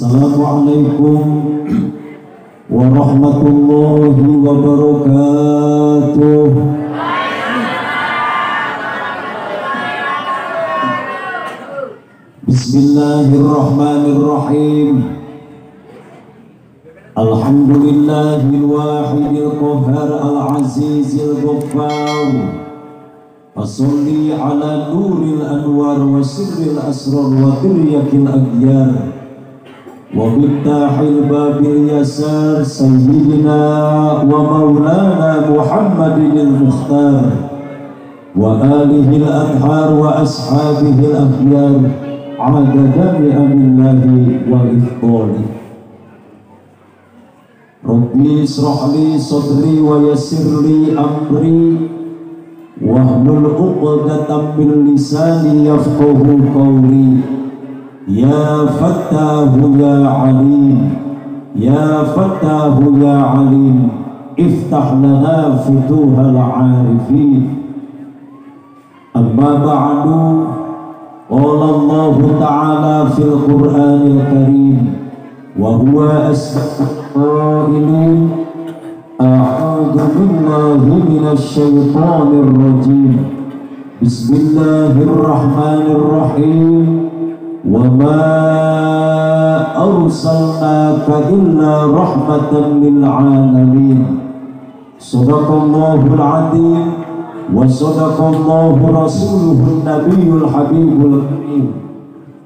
Assalamualaikum warahmatullahi wabarakatuh. Bismillahirrahmanirrahim. Alhamdulillahil wahidil qahhar al-azizil ghaffar. Fasholli ala nuril anwar wa sirril asrar wa tiryakil aghyar wa bittahil babil yasar sayyidina wa maulana Muhammadinil mukhtar wa alihil adhar wa ashabihil akhyar adadami amillahi wal ifqali. Rabbi israhli sadri wa yassirli amri wahlul 'uqdatam min lisani yafqahu qawli. Ya Fattahu ya Alim, ya Fattahu ya Alim, iftah lana futuhal 'arifin. Amma ba'du, qala Allah ta'ala fil Qur'anil Karim wa huwa asdaqul qa'ilin. A'udzu billahi minasy syaithanir rajim. Bismillahirrahmanirrahim. Wa ma arsalnaka illa rahmatan lil alamin. Shadaqallahul azim wa shadaqallahu rasuluhun nabiyyul habibul karim.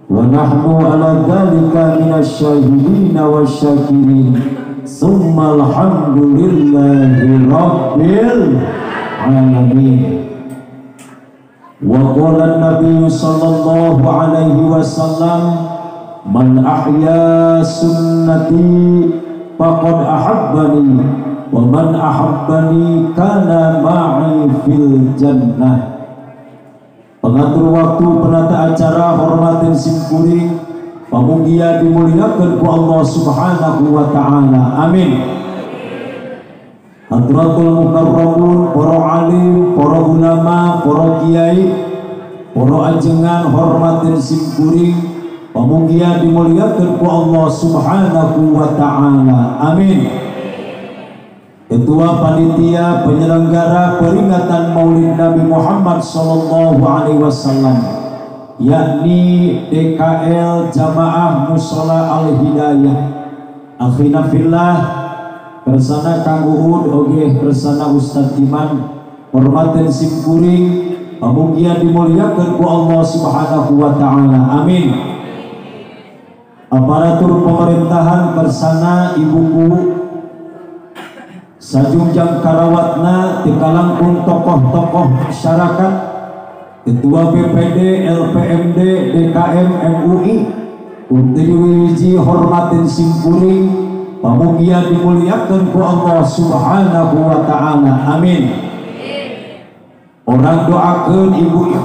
Wa nahnu ala dzalika minasy syahidin wasyakirin. Summa alhamdulillahi rabbil alamin. Wa qala an-nabiy sallallahu alaihi wasallam, man ahya sunnati faqad ahabbani wa man ahabbani kana ma'i fil jannah. Pengatur waktu, penata acara, hormatin simkuring, pamugia dimuliakan ku Allah subhanahu wa ta'ala. Amin. Hadratul mukarramun, para alim, para ulama, para kiai, para ajengan, hormatin simkuring, pamugia dimuliakan ku Allah subhanahu wa ta'ala. Amin. Ketua panitia penyelenggara peringatan Maulid Nabi Muhammad sallallahu alaihi wasallam, yakni DKL Jamaah Mushola Al-Hidayah, akhina fillah, kersana Kang Uud oge kersana Ustadz Iman, hormatin simkuring, pamugia dimuliakan ku Allah subhanahu wa ta'ala. Amin. Aparatur pemerintahan kersana ibuku sajungjang karawatna tikalangkung tokoh-tokoh masyarakat, Ketua BPD, LPMD, DKM, MUI, Untiwiji hormatin simkuring, pamugia dimuliakan ku Allah subhanahu wa ta'ala. Amin. Orang doakan ibu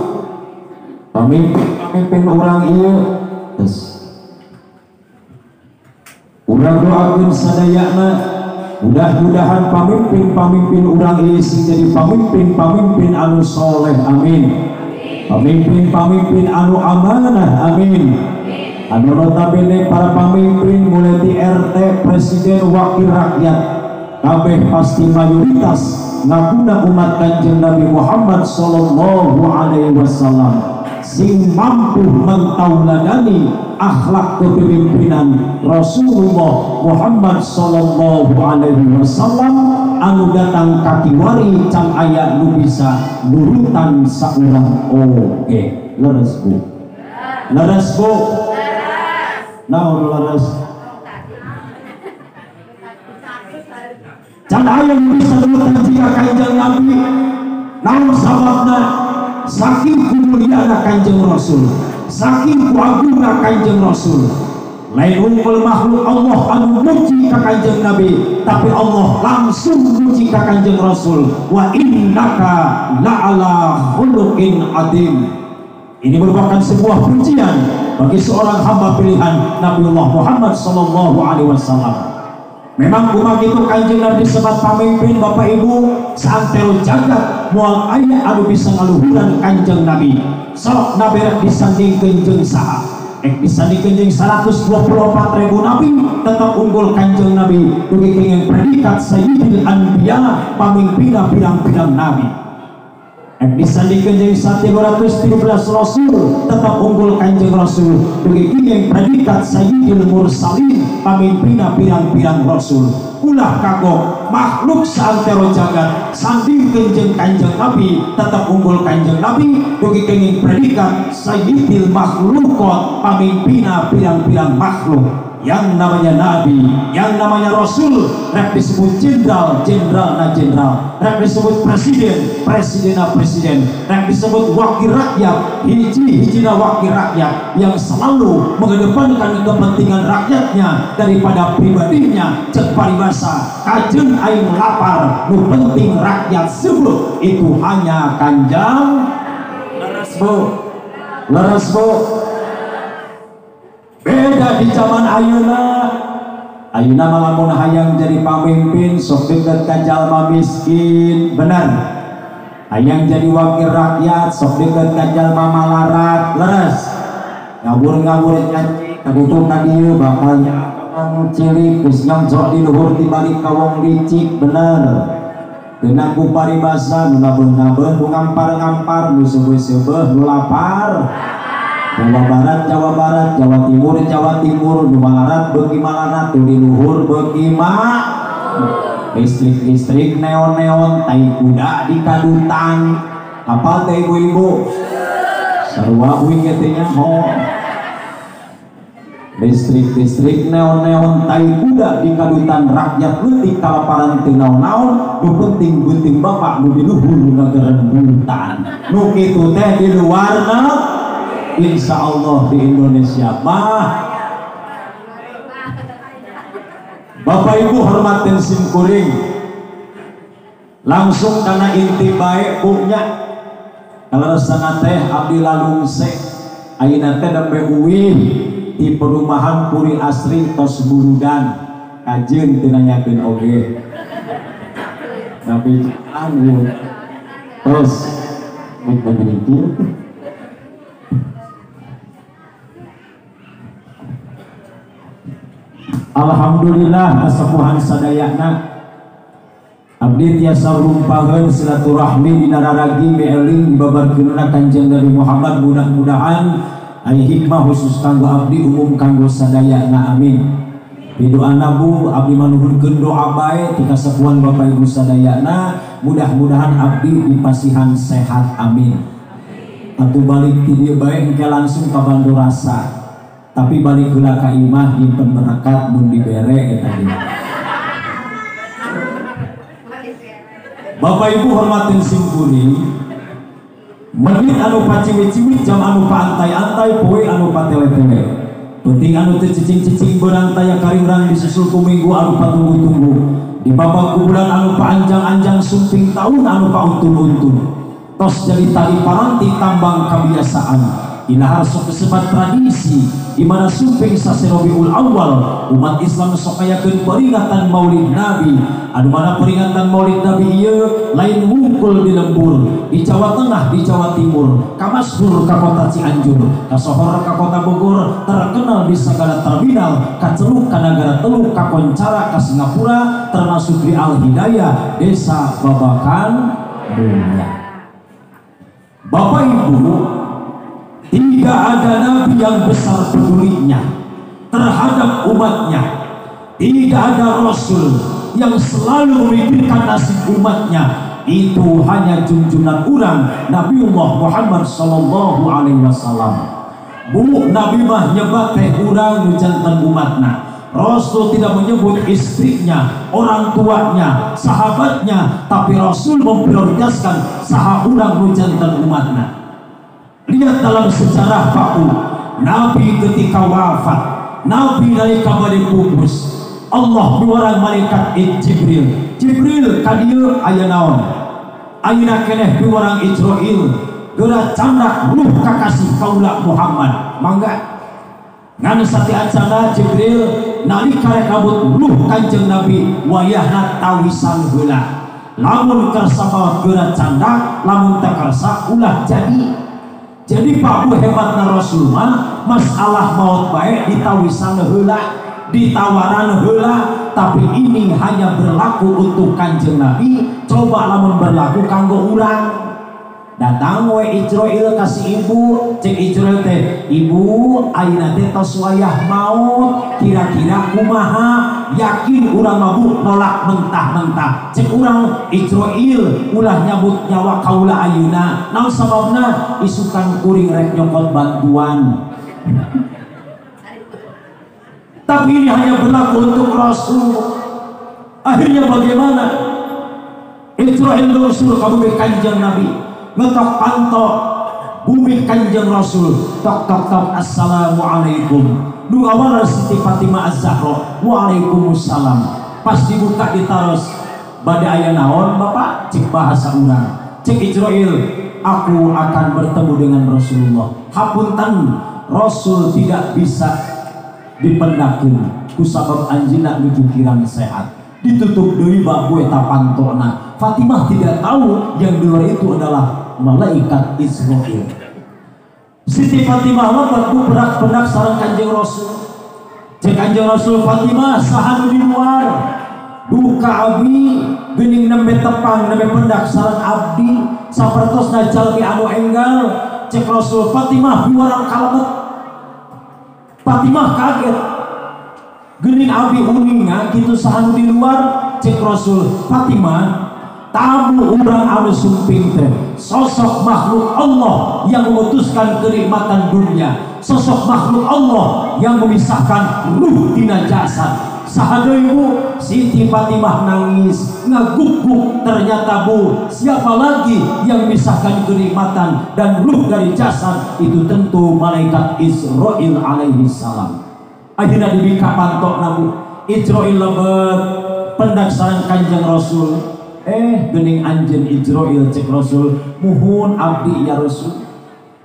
pemimpin orang iya, orang doakan sadayana, mudah-mudahan pamimpin orang iya sing jadi pamimpin anu soleh. Amin. Pamimpin anu amanah. Amin. Anu notabene para pamimpin mulai di RT, presiden, wakil rakyat, kabeh pasti mayoritas ngaguna umat Kanjeng Nabi Muhammad sallallahu alaihi wasallam, sing mampu mentauladani akhlak kepemimpinan Rasulullah Muhammad sallallahu alaihi wasallam, anu datang kakiwari can aya nu bisa nurutan saurang oge. Leres bu, leres bu. Naon laras can aya nu bisa nurutan jika Kanjeng Nabi. Naon sababna? Saking kumuliana Kanjeng Rasul, saking kuagungna Kanjeng Rasul. Lain unggul makhluk Allah anu muji ka Kanjeng Nabi, tapi Allah langsung muji ka Kanjeng Rasul. Wa innaka la'ala khuluqin adzim. Ini merupakan sebuah pujian bagi seorang hamba pilihan Nabiullah Muhammad sallallahu alaihi wasallam. Memang umat itu Kanjeng Nabi sebat pamimpin Bapak Ibu santero jagat moal aya anu bisa ngaluhuran Kanjeng Nabi. Sok nabi disandingkeun jeung saha? disandingkan jeung 124.000 nabi tetap unggul kanjeng nabi dugi kenging predikat sayyidil anbiya pamimpina pirang-pirang nabi. Disandingkan jeung 113 rasul tetap unggul kanjeng rasul dugi kenging predikat sayyidil mursalin pamimpina pirang-pirang rasul. Ulah kagok makhluk saantero jagat sandingkeun jeung kanjeng nabi tetap unggul kanjeng nabi dugi kenging predikat sayyidil makhlukot pamimpina pirang-pirang makhluk. Yang namanya nabi, yang namanya rasul rek disebut jenderal, jenderal na jenderal, rek disebut presiden, presiden na presiden, rek disebut wakil rakyat, hiji-hijina wakil rakyat yang selalu mengedepankan kepentingan rakyatnya daripada pribadinya. Cek paribasa kajeng aing lapar nu penting rakyat sebut itu hanya kanjeng leres bu, leres bu. Beda di zaman ayeuna. Ayeuna lamun hayang jadi pamimpin sok deukeut ka jalma miskin, bener. Hayang jadi wakil rakyat sok deukeut ka jalma malarat, leres. Ngabur-ngabur nyanyi kadutu ka dieu bapaknya kawang cilik geus nyongcok di luhur tibalik kawong licik, bener. Teu naku paribasa nu nabeun-nabeun nu ngampar-ngampar nu seubeuh-seubeuh nu lapar. Jawa Barat, Jawa Timur, nu malarat beuki malarat, tu di luhur beuki listrik neon tai kuda di kadutan. Apa teh ibu-ibu? Sarua uing teh nyaho. Listrik neon tai kuda di kadutan rakyat leutik kalaparan teu naon-naon, nu penting geuting bapak nu di luhur nu ngageureuh buntan. Nu kitu teh di luarna insya Allah di Indonesia mah. Bapak Ibu hormatin simkuring langsung karena inti baik punya kalau sana teh abdi lalungse ayeuna teh nembe uwih di perumahan Puri Asri tos burudan kajeun teu nanyakeun oge tapi anu terus mikir alhamdulillah kasepuhan sadayana abdi tiasa rumpaheun silaturahmi dina raragi beeling dibabarkeunna Kanjeng Nabi Muhammad. Mudah-mudahan aya hikmah khusus kanggo abdi umum kanggo sadayana, amin. Bidoana bu abdi manuhunkeun doa bae ti kasepuhan Bapak Ibu sadayana, mudah-mudahan abdi dipasihan sehat, amin. Atuh balik ti dieu bae engke langsung ka Bandung Rasa. Tapi balik heula ka imah nyimpen berkat mun dibere eta dia. Bapak Ibu hormatin simkuring menit anu paciwit-ciwit jam anu paantai-antai poe anu patele-tele penting anu teu cicing-cicing beurang taya karingrang disusul ku minggu anu patunggu-tunggu di babak bulan anu paanjang-anjang sumping taun anu pauntun-untun tos jadi tali paranti tambang kebiasaan. Inahar sok kesebat tradisi di mana sumping sase Rabiul Awal umat Islam sok ayakeun peringatan Maulid Nabi, anu mana peringatan Maulid Nabi ieu lain wungkul di lembur di Jawa Tengah, di Jawa Timur, ka masyhur ka kota Cianjur, ka sohor ka kota Bogor, terkenal di segala terminal, ka Celuk ka negara Teluk, ka Koncara, ka Singapura, termasuk di Al Hidayah, desa Babakan dunia. Bapak Ibu, tidak ada nabi yang besar pedulinya terhadap umatnya. Tidak ada rasul yang selalu memikirkan nasib umatnya. Itu hanya junjungan urang Nabiullah Muhammad sallallahu alaihi wasallam. Bu Nabi mah nyebat teh urang nu janten umatna. Rasul tidak menyebut istrinya, orang tuanya, sahabatnya, tapi Rasul memprioritaskan saha urang nu janten umatna. Lihat dalam sejarah Pak, Nabi ketika wafat, Nabi dari kabar pupus, Allah biwarang malaikat Jibril. Jibril kadieu aya naon? Ayeuna keneh biwarang Israil, geura candak ruh kakasih kaula Muhammad. Mangga ngan satiancana Jibril nalika rek kabut ruh Kanjeng Nabi wayahna tawisan heula. Lamun kersa maot geura candak, lamun teu kersa ulah jadi. Jadi Pak Bu hebatna Rasul mah masalah maut baik ditawisan heula, ditawaran heula, tapi ini hanya berlaku untuk Kanjeng Nabi. Coba lamun berlaku kanggo urang. Datang we Ijroil kasih ibu, cek Ijroil teh, ibu ayeuna teh tos wayah maut, kira-kira kumaha? Yakin urang mabuk nolak mentah-mentah. Cek urang Ijroil ulah nyabut nyawa kaula ayeuna. Naon sababna? Isukan kuring rek nyokot bantuan. Tapi ini hanya berlaku untuk Rasul. Akhirnya bagaimana? Ijroil Rasul kabeh Kanjeng Nabi ngetok pantok bumi Kanjeng Rasul, tok tok tok, assalamualaikum. Nu awal Siti Fatimah Az-Zahra, waalaikumsalam. Pas dibuka ditaros, bade aya naon bapak? Cek bahasa urang, cek Ijroil, aku akan bertemu dengan Rasulullah. Hapunten, Rasul tidak bisa dipendakeun kusabab anjeunna nuju kirang sehat. Ditutup deui babu eta pantona. Fatimah tidak tahu yang di luar itu adalah malaikat Israel. Siti Fatimah wafat berak-berak sareng Kanjeng Rasul. Cek Kanjeng Rasul, Fatimah saha di luar? Duka abdi geuning nembe tepang nembe pendak sareng abdi sapertosna jalmi anu enggal. Cek Rasul, Fatimah biwarang kalebet. Fatimah kaget. Geuning abdi uningan kitu saha di luar? Cek Rasul, Fatimah tamu urang anu sumping teh sosok makhluk Allah yang memutuskan kenikmatan dunia, sosok makhluk Allah yang memisahkan ruh tina jasad. Saha deui Bu? Siti Fatimah nangis ngaguguk. Ternyata Bu, siapa lagi yang memisahkan kenikmatan dan ruh dari jasad? Itu tentu malaikat Israil alaihi salam. Akhirnya dibika pantok nabu Ijroil lebet pendak sareng Kanjeng Rasul. Gening anjeun Ijroil, cek Rasul, muhun abdi ya Rasul.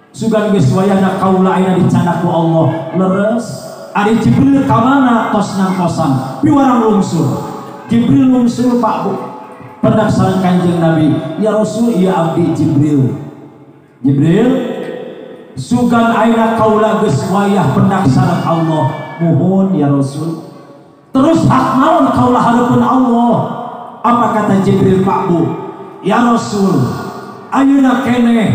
Sugan geus wayahna kaula ayeuna dicandak ku Allah leres. Ari Jibril ka mana? Tos nangtosan piwarang lungsur. Jibril lungsur Pak Bu. Pendak sareng Kanjeng Nabi, ya Rasul, iya abdi Jibril. Jibril, sugan ayeuna kaula geus wayah pendak sareng Allah, muhun ya Rasul. Terus hak naon kaula hareupeun Allah? Apa kata Jibril Pak Bu? Ya Rasul, ayeuna keneh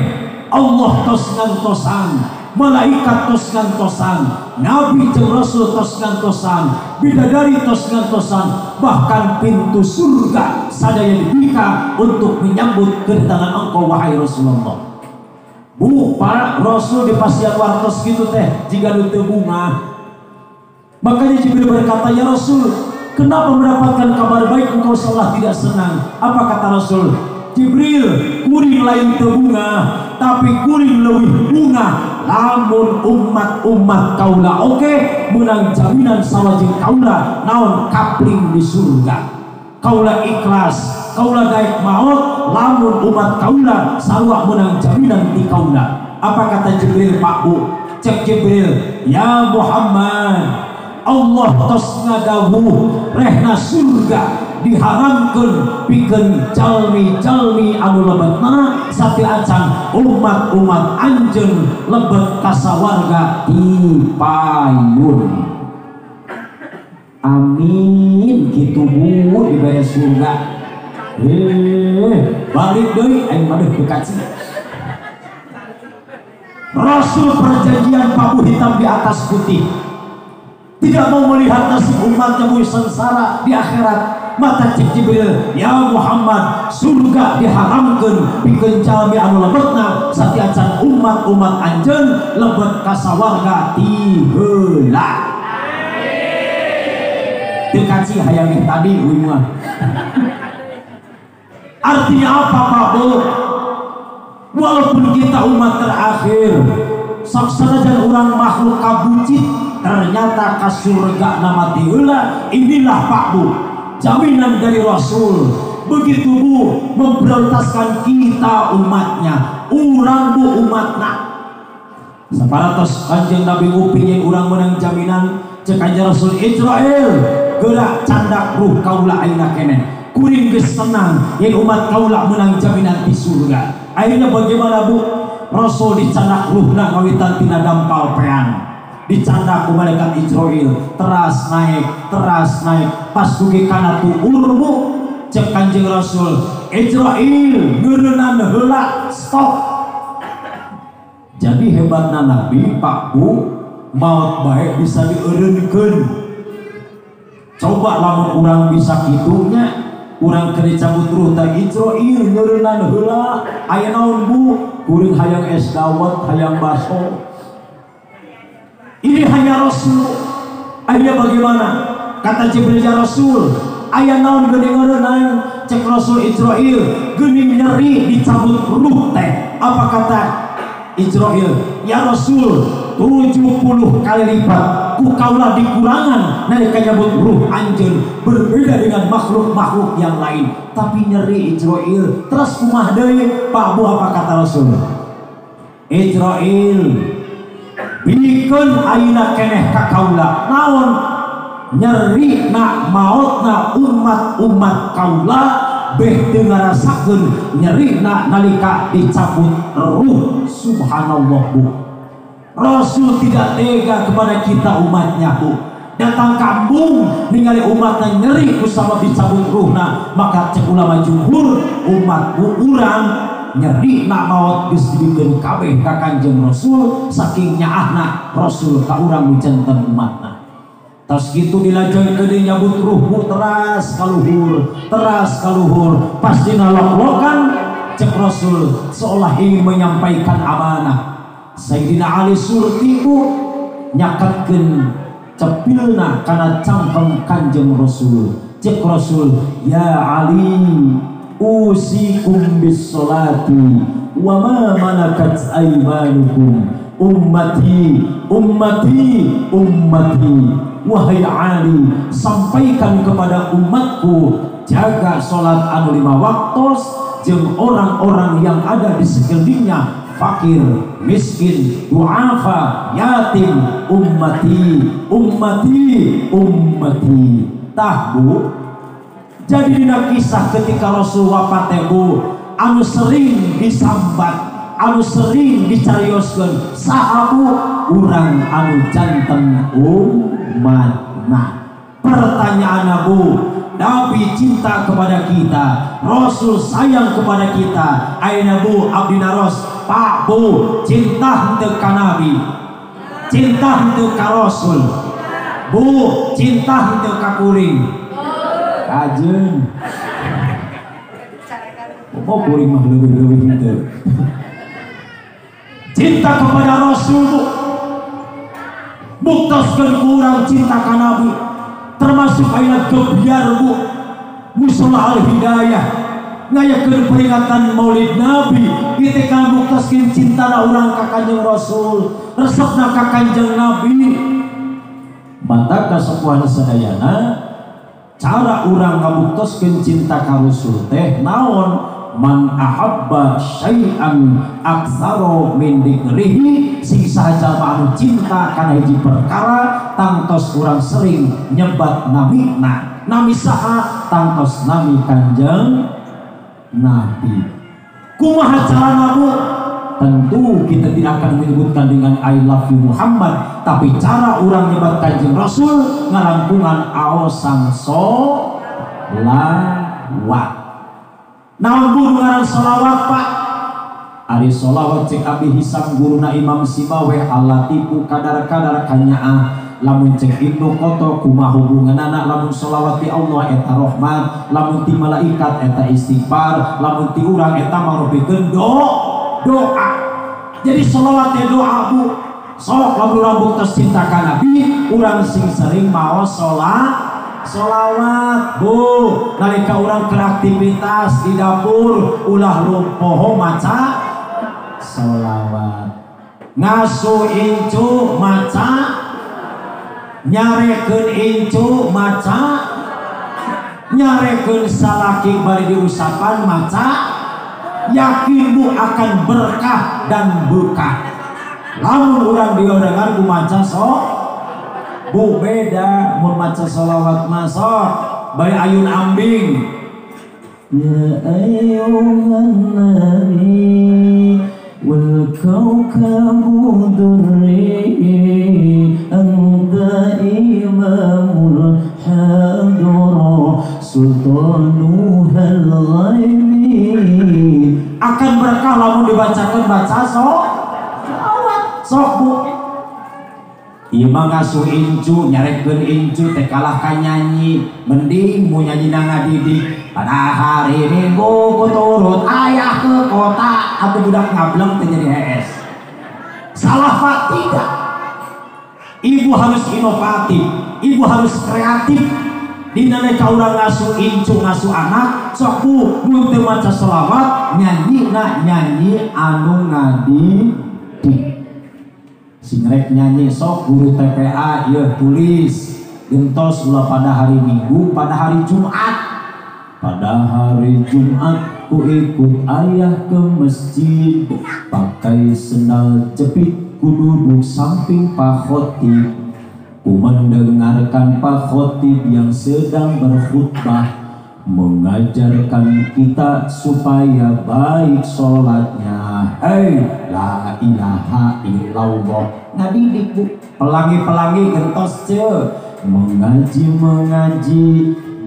Allah tos ngantosan, malaikat tos ngantosan, Nabi jeung Rasul tos ngantosan, bidadari tos ngantosan, bahkan pintu surga sadaya dibuka untuk menyambut kedatangan engkau wahai Rasulullah. Bu, Pak Rasul dipasihan wartos gitu teh jika nu teu bunga. Makanya Jibril berkata, ya Rasul, kenapa mendapatkan kabar baik engkau seolah tidak senang? Apa kata Rasul? Jibril, kuring lain teu bunga, tapi kuring leuwih bunga lamun umat-umat kaula oke menang jaminan sawajeng kaula naon kapling di surga. Kaula ikhlas, kaula daek maot lamun umat kaula sarua menang jaminan di kaula. Apa kata Jibril Pak Bu? Cek Jibril, ya Muhammad, Allah tos ngadawuh rehna surga diharamkeun pikeun jalmi-jalmi anu lebetna sati acan umat-umat anjeun lebet kasawarga dipayun. Amin kitu Bu dibaya surga. Balik deui aing mah teu kaci. Rasul perjanjian pabu hitam di atas putih, tidak mau melihat nasib umatnya mu sengsara di akhirat. Mata cek Jibril, ya Muhammad, surga diharamkan pikeun jalmi anu lebetna satiacan umat-umat anjeun lebet kasawarga ti heula. Teu kaci hayang tadi uing mah. Artinya apa Pak Bu? Walaupun kita umat terakhir, sok sanajan urang makhluk kabucit, ternyata ka surga nama ti heula. Inilah Pak Bu, jaminan dari Rasul. Begitu Bu memprioritaskan kita umatnya, urang Bu umatna. Saparatos Kanjeng Nabi ngupingin urang menang jaminan. Cek Kanjeng Rasul, Ijroil gerak candak ruh kaula ayeuna keneh, kuring geus tenang yen umat kaula menang jaminan di surga. Akhirnya bagaimana Bu? Rasul dicandak ruhna ngawitan tina dampal peang. dicanda ku malaikat Israil, teras naik pas dugi kana tuur bu cek Kanjeng Rasul, Israil ngeureunana heula stop. Jadi hebatna Nabi Pak Bu, maut baik bisa dieureunkeun. Coba lamun urang bisa kitunya, urang keur dicabut ruh teh Israil ngeureunana heula, aya naon Bu? Kuring hayang es dawet, hayang baso. Ini hanya Rasul. Akhirnya bagaimana? Kata Jibril, ya Rasul, aya naon geuning ngeureunana? Cek Rasul Israil, geuning nyeri dicabut ruh teh. Apa kata Israil? Ya Rasul, 70 kali lipat ku kaulah dikurangan nalika nyabut ruh anjeun, berbeda dengan makhluk-makhluk yang lain. Tapi nyeri Israil. Terus kumaha deui Pak Bu, apa kata Rasul? Israil, bikin ayeuna keneh ka kaula naon nyeri na mautna umat kaula beh teu ngarasakeun nyeri na nalika dicabut ruh. Subhanallah Bu, Rasul tidak tega kepada kita umatnya Bu. Datang kampung ningali umatnya nyeri kusama dicabut ruhna, maka cek ulama jumhur umat urang nyeri nak maut geus dibikeun kabeh ka Kanjeng Rasul, saking nyaahna Rasul ka urang janten umatna. Tos kitu dilajoikeun nyabut ruhmu teras kaluhur pas dina lok-lokan cek Rasul seolah ingin menyampaikan amanah. Sayyidina Ali Surti ku nyakatkeun cepilna kana cangkem Kanjeng Rasul. Cek Rasul, ya Ali usikum bis sholati wa ma malakat aymanukum ummati. Wahai Ali, sampaikan kepada umatku jaga sholat anu 5 waktos jeung orang-orang yang ada di sekelilingnya, fakir, miskin, duafa, yatim, ummati. Tah Bu, jadi dina kisah ketika Rasul wafat Bu, anu sering disambat, anu sering dicarioskeun sahabu urang anu janten umatna. Pertanyaan Bu, Nabi cinta kepada kita, Rasul sayang kepada kita. Ayeuna Bu abdi naros, Pak Bu, cinta henteu ka Nabi, cinta henteu ka Rasul. Bu, cinta henteu ka kuring. Kajeun. Oh kuring mah leuwih-leuwih henteu. Cinta kepada Rasul Bu, buktaskeun kurang cinta ka Nabi. Termasuk ayat kebiar Bu, musola al-hidayah ngayakeun peringatan maulid Nabi, kita kan buktaskeun cintana urang ka Kanjeng Rasul, resepna ka Kanjeng Nabi. Mata kasapuan sadayana cara urang ngabuktaskeun cinta ka Rasul teh naon? Man ahabba syai'an aktsara min dzikrihi, sing saja anu cinta kana hiji perkara tangtos urang sering nyebat namina. Nami saha? Tangtos nami Kanjeng Nabi. Kumaha carana Bu? Tentu kita tidak akan menyebutkan dengan I love you Muhammad, tapi cara urang nyebat Kanjeng Rasul ngarangkungan aosan sholawat. Naon Bu ngaran sholawat Pak? Ari sholawat cek Abi Hisam guruna Imam Sibawe alatipu kadar-kadar kanyaah. Lamun cek Ibnu Qoto kumaha hubunganana lamun sholawat ti Allah eta rahmat, lamun ti malaikat eta istighfar, lamun ti urang eta marupikeun doa. Jadi sholawat teh doa Bu. Sok lamun urang buktos cinta ka Nabi, urang sing sering maos sholawat Bu. Nalika urang beraktivitas di dapur ulah poho maca sholawat, ngasu incu maca, nyarekeun incu maca, nyarekeun salaki bari diusapan maca. Yakin Bu akan berkah dan berkah. Lamun urang diodangan ku maca Bu beda mun maca sholawat masuk bari ayun ambing. Ya ayyuhan nabi wal kawkabu durri anu dibacakeun baca sok Bu. Ieu mah ngasuh incu nyarekeun incu teh kalah ka nyanyi, mending mu nyanyina ngadidik. Pada hari Minggu kuturut ayah ke kota, aku budak ngableng teh jadi HS. Salah Pak? Tidak. Ibu harus inovatif, ibu harus kreatif. Dina ka urang ngasuh incu ngasuh anak, sok Bu mun teu maca selawat nyanyi anu ngadidik. Sing rek nyanyi sok guru TPA ieu tulis gentos ulah pada hari Minggu, pada hari Jumat. Pada hari Jumat ku ikut ayah ke masjid, pakai sendal jepit ku duduk samping Pak Khotib. Ku mendengarkan Pak Khotib yang sedang berkhutbah mengajarkan kita supaya baik sholatnya. La ilaha illallah. Ngadidik Bu, pelangi-pelangi gentos ce. Mengaji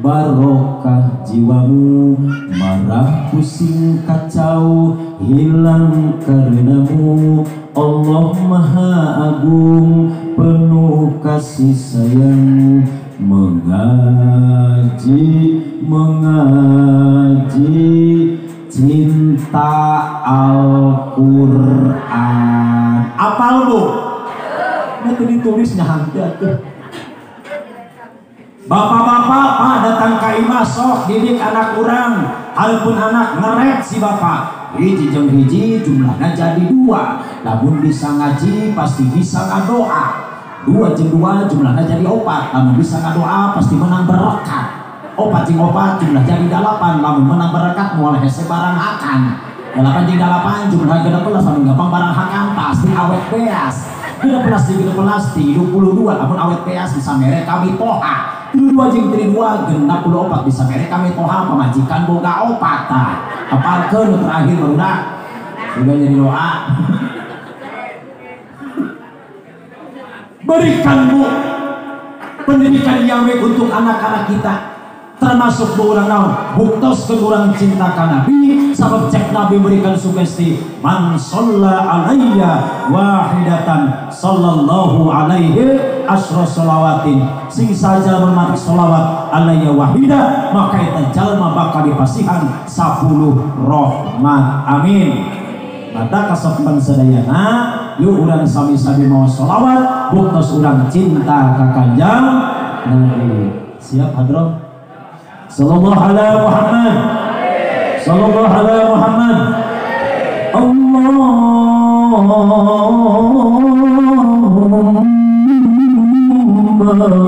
barokah jiwamu, marah pusing kacau hilang karenamu. Allah Maha Agung penuh kasih sayang. Mengaji cinta Al-Quran. Apal Bu? Nanti ditulisnya hanteu atuh. Bapak-bapak Pak datang ka imah sok didik anak urang. Hareupun anak ngeret si bapak. Hiji jeung hiji jumlahna jadi 2. Lamun bisa ngaji pasti bisa ngadoa. 2 jeung 2 jumlahnya jadi 4. Lamun bisa ngadoa pasti menang berkat. 4 jeung 4 jumlah jadi 8. Lamun menang berkat moal hese barang akan. 8 jeung 8 jumlah 16. Lamun gampang barang akan pasti awet beas. 16 jeung 16 32. Lamun awet beas bisa mere kami toha. 2 jeung 2 64 bisa mere kami toha pamajikan boga 4. Apalkeun terakhir barudak. Sudah jadi doa. Berikan Bu pendidikan yang baik untuk anak-anak kita, termasuk Bu urang naon buktos ke urang cinta ka Nabi. Sabab cek Nabi berikan sugesti man shalla alayya wahidatan sallallahu alaihi asyra shalawatin. Sing saja bermati sholawat alayya wahidah maka eta jalma bakal dipasihan 10 rahmat. Amin. Mata kasokban sadayana yuk urang sami-sami mau sholawat buktos urang cinta ka Kanjeng Nabi. Siap hadroh? Sallallahu ala Muhammad, sallallahu ala Muhammad. Allahumma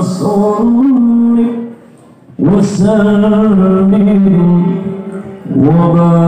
sholli wa sallim wa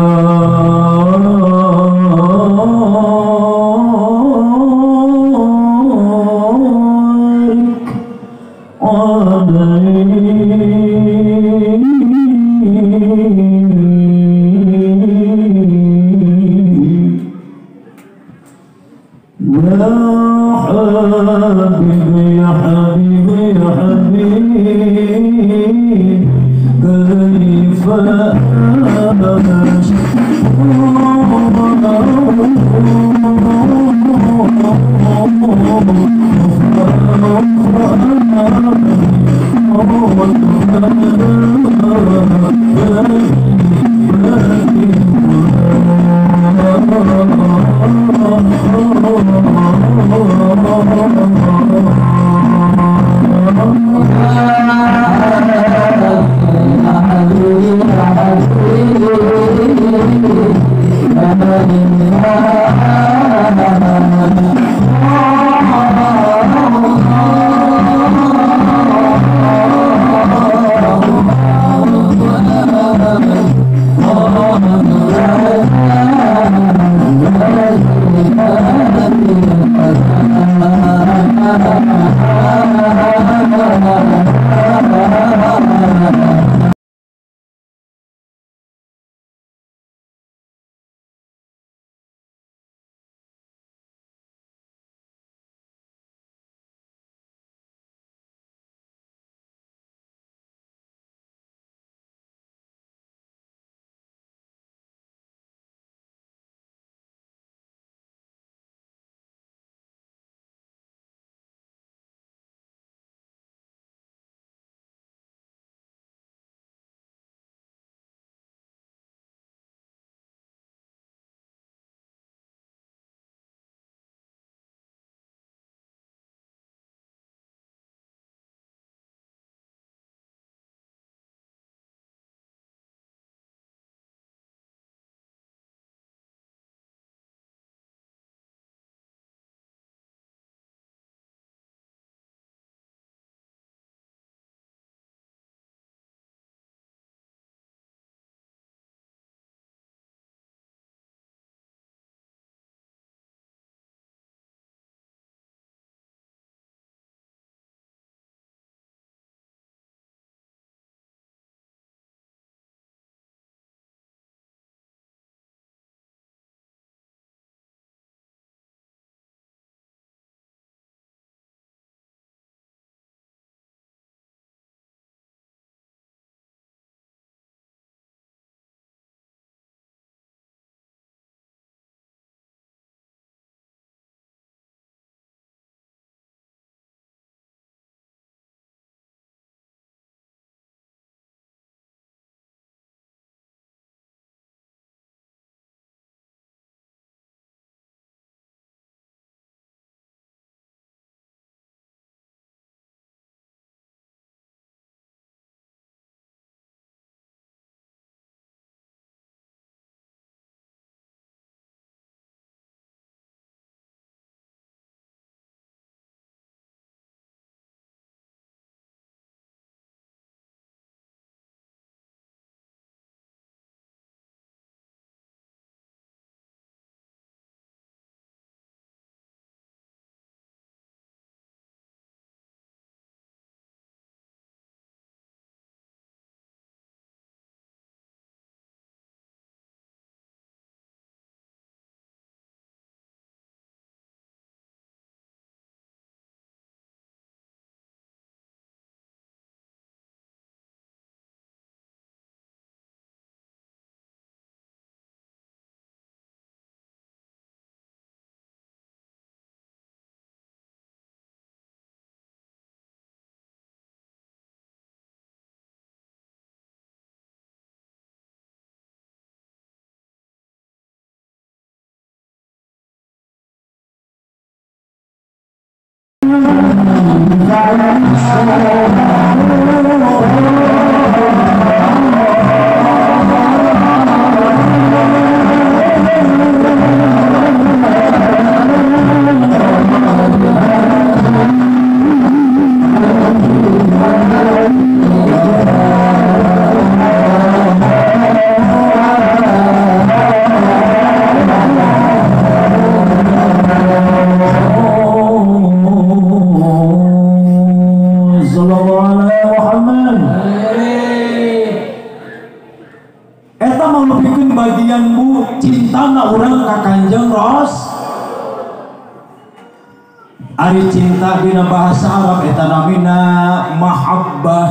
Ari cinta dina bahasa Arab eta namina mahabbah.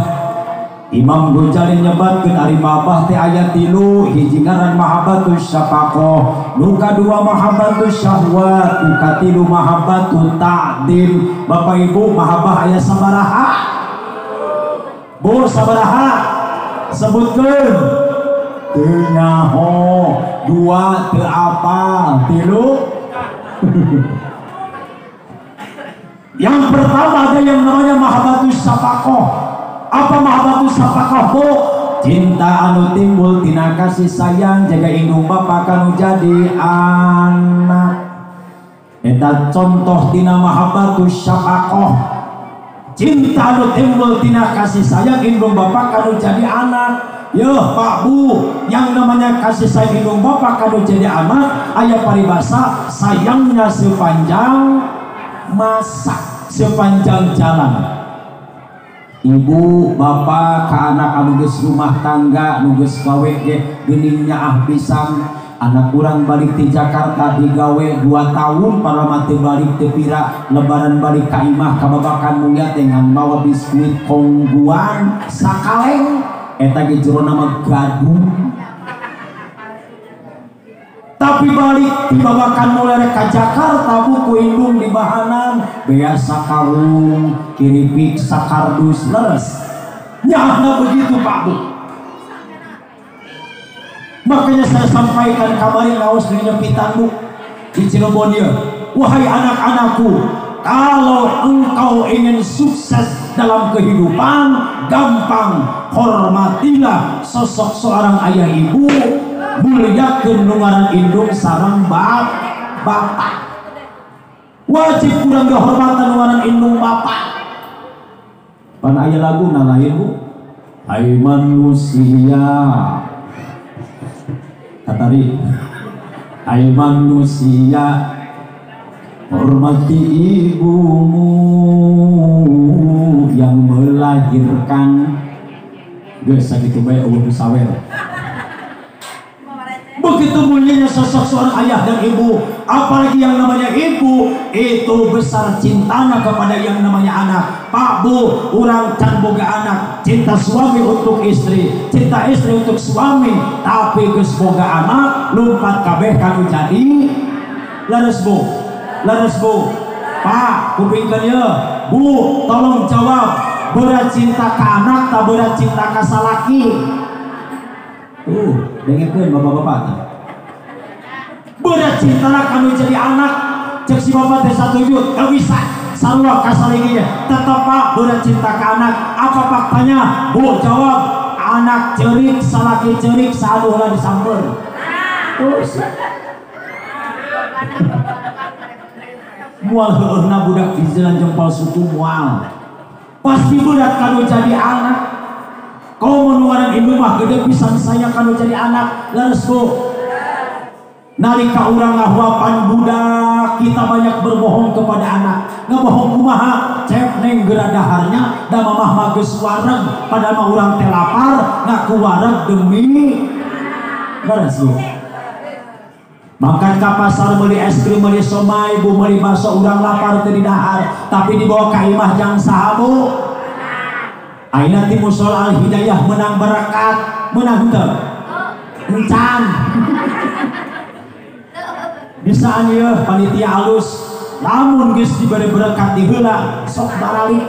Imam Ghazali nyebatkeun ari mahabbah teh aya 3, hiji ngaran mahabbatus syafaqah, nu kadua mahabbatus syahwat, nu katilu mahabbatut ta'dil. Bapak Ibu, mahabbah aya sabaraha? Bu, sabaraha? Sebutkeun. Teu nyaho, 2 teu apal, 3. Yang pertama ada yang namanya mahabbatus syafaqah. Apa mahabbatus syafaqah, Bu? Cinta anu timbul tina kasih sayang jaga indung bapa kanu jadi anak. Eta contoh tina mahabbatus syafaqah. Cinta anu timbul tina kasih sayang indung bapa kanu jadi anak. Yo Pak Bu, yang namanya kasih sayang indung bapa kanu jadi anak aya paribasa sayangnya sepanjang masa, sepanjang jalan. Ibu bapak ke anak anu geus rumah tangga nu geus gawe ge geuning nyaah pisan. Anak kurang balik di Jakarta digawe 2 tahun para mati balik teu pira, lebaran balik ka imah kababakan mulia dengan bawa biskuit kongguan sakaleng eta ge jero nama gadung. Tapi balik dibawakan mulai ke Jakarta buku indung di bahanan biasa karung kiripik sakardus leres nyahna begitu Pak Bu. Makanya saya sampaikan kemarin ngaos di nyepitan Bu di Cirebon ya, wahai anak-anakku, kalau engkau ingin sukses dalam kehidupan, gampang hormatilah sosok seorang ayah ibu, muliakeun nu ngaran indung sareng bapak. Wajib kurang kehormatan nu ngaran indung bapak. Pan aya laguna lain Bu, hai manusia katari, hai manusia hormati ibumu yang melahirkan. Geus sakitu bae eueuh sawer. Begitu mulianya sosok seorang ayah dan ibu, apalagi yang namanya ibu, itu besar cintanya kepada yang namanya anak. Pak Bu, orang can boga anak, cinta suami untuk istri, cinta istri untuk suami, tapi geus boga anak, lumpat kabeh kanu jadi leres Bu, leres Bu. Pak, kupingkeun ye, Bu, tolong jawab, berat cinta ke anak tak berat cinta ke salaki? Dengekeun bapak-bapak. Berat cinta kami jadi anak, cek si bapak teh satuju, gak bisa sarua kasalinginya. Tetap Pak, berat cinta ke anak. Apa faktanya? Bu, jawab. Anak cerik, salaki cerik, saduh lah disamper. Mual heueuhna budak di jalan jempol suku mual. Pasti berat kanu jadi anak. Kau menuaran indung mah gede pisan saya kanu jadi anak. Leres Bu. Nalika urang ngahuapan budak, kita banyak berbohong kepada anak. Ngebohong kumaha? Cep neng geura daharnya da mamah mah geus wareg, padahal mah urang teh lapar, ngaku wareg demi leres Bu. Makan ke pasar beli es krim, beli somai, Bu, beli bakso, urang lapar teu di dahar, tapi dibawa ka imah jang saha Bu? Aina ti musola Al Hidayah menang berkat, menang teu? Encan. Bisaan ieu panitia alus, lamun geus diberi berkat di heula sok barali.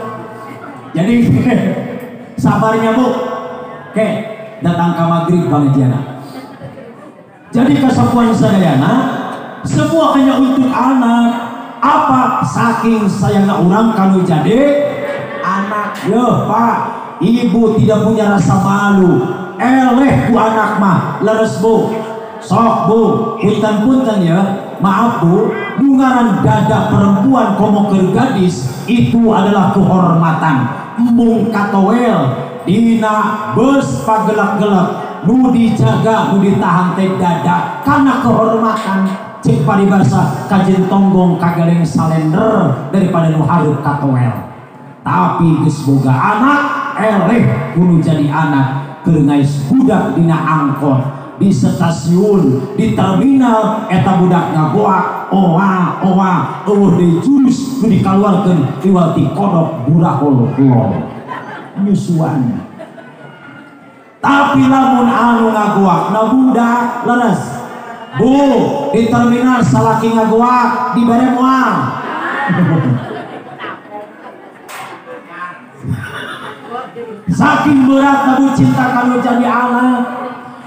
Jadi sabarnya Bu. Oke, datang ka magrib panitiana. Jadi kesapuan sadayana semua hanya untuk anak. Apa saking sayangnya orang kanu jadi anak. Yo Pak, ibu tidak punya rasa malu eleh ku anak mah leres bu, sok bu, punten-punten ya, maaf bu, dungaran dada perempuan komo ke gadis itu adalah kehormatan. Embung katowel dina bus pagelak-gelak nu dijaga nu ditahan teh dada karena kehormatan. Cek paribasa kajen tonggong kageleng salender daripada nu hareup katowel. Tapi geus boga anak eleh kudu jadi anak keur ngais budak dina angkot, di stasiun, di terminal eta budak ngagoak oa eueuh deui jurus nu dikaluarkeun iwal ti kodok burahol nyusuan. Tapi lamun anu ngagoak na budak leres bu, di terminal salaki ngagoak dibere moal. Saking berat nabu cinta kanu jadi anak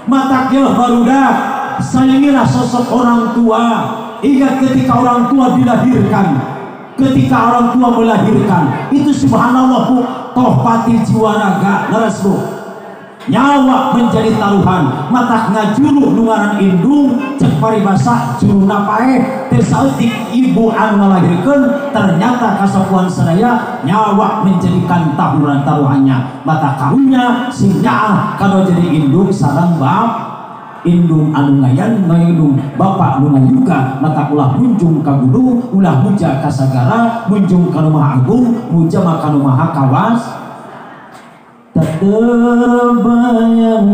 mata kieu barudak sayangilah sosok orang tua. Ingat ketika orang tua dilahirkan, ketika orang tua melahirkan itu subhanallah bu, tohpati jiwa raga leres bu, nyawa menjadi taruhan. Mata ngajuru nungaran indung cek paribasa juruna pae tersautik ibu anu ngalahirkeun ternyata kasapuan sadaya nyawa menjadikan taruhannya. Mata karunya sing nyaah kanu jadi indung sareng bab indung anu ngayan ngaindung bapak nu ngayuga. Mata ulah munjung ka guru, ulah muja ka sagara, munjung ka Maha Agung, muja ka Maha Kawas. Tak terbayang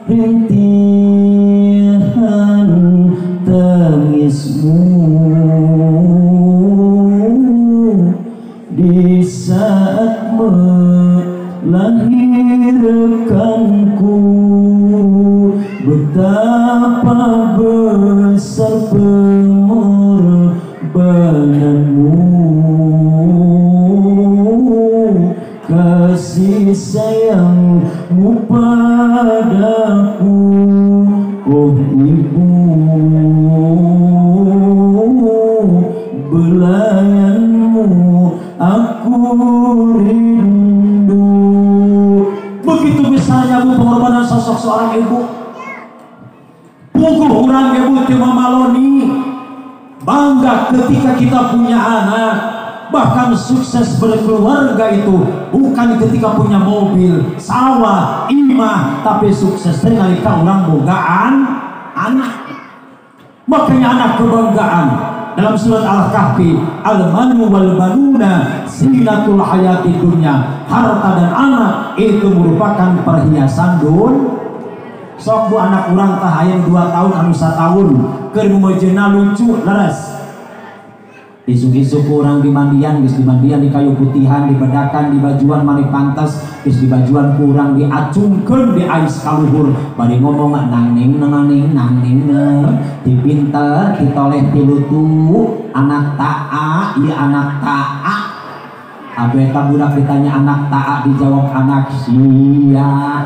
rintihan tangismu di saat melahirkanku. Betapa besar pengorbananmu, kasih sayangmu padaku, oh ibu. Belayanmu aku rindu. Begitu besarnya bu pengorbanan sosok seorang ibu. Pukul orang ibu teu mamaloni. Bangga ketika kita punya anak. Bahkan sukses berkeluarga itu bukan ketika punya mobil, sawah, imah, tapi sukses nalika urang bogaan anak. Makanya anak kebanggaan. Dalam surat Al-Kahfi, al-manu wal banuna zinatul hayati dunya. Harta dan anak itu merupakan perhiasan dunia. Sok bu anak urang tah hayang 2 tahun anu 1 tahun keur meujeuna lucu leres. Isuk-isuk orang di mandian, geus di mandian di kayu putihan, dibedakan, di bajuan mani pantas, geus di bajuan kurang diacungkeun di ais kaluhur, bari ngomong nangning dipinter ditoleh tilutu anak taa, ieu anak taa. Abe eta budak ditanya anak taa dijawab anak sia.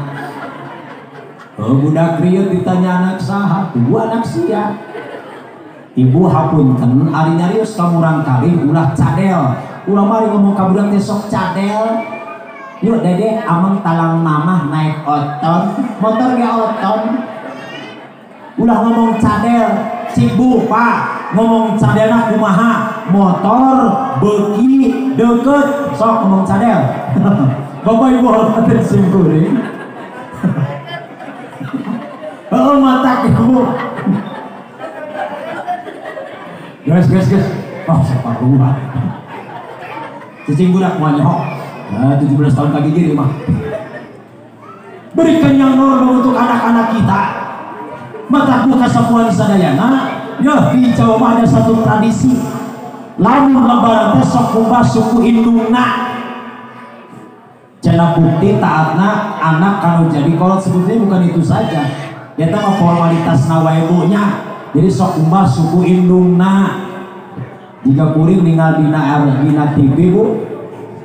Budak rieu ditanya anak saha, ibu anak sia. Ibu hapunten ari nyarios ka murang kali ulah cadel. Ulah mari ngomong ka budak teh sok cadel. Yuk dede amang talang mamah naik oton, motor ge oton. Ulah ngomong cadel, si bu pak ngomong cadelna kumaha, motor beuki deukeut sok ngomong cadel. Bapak ibu hormatin sim kuring. Oh mata ibu. Guys. Oh separuhan. Cicing budak moanyok. 17 tahun lagi gini mah. Berikan yang normal untuk anak-anak kita. Mata buka sapuan sadayana. Ya di Jawa mah ada satu tradisi. Lamun lebaran teh sok kumbah suku indungna. Cenah bukti taatna anak kanu jadi kolot sebetulnya bukan itu saja. Eta mah formalitas nawae ibunya. Jadi sok kumbah suku indungna. Jika kuring ningali dina TV bu,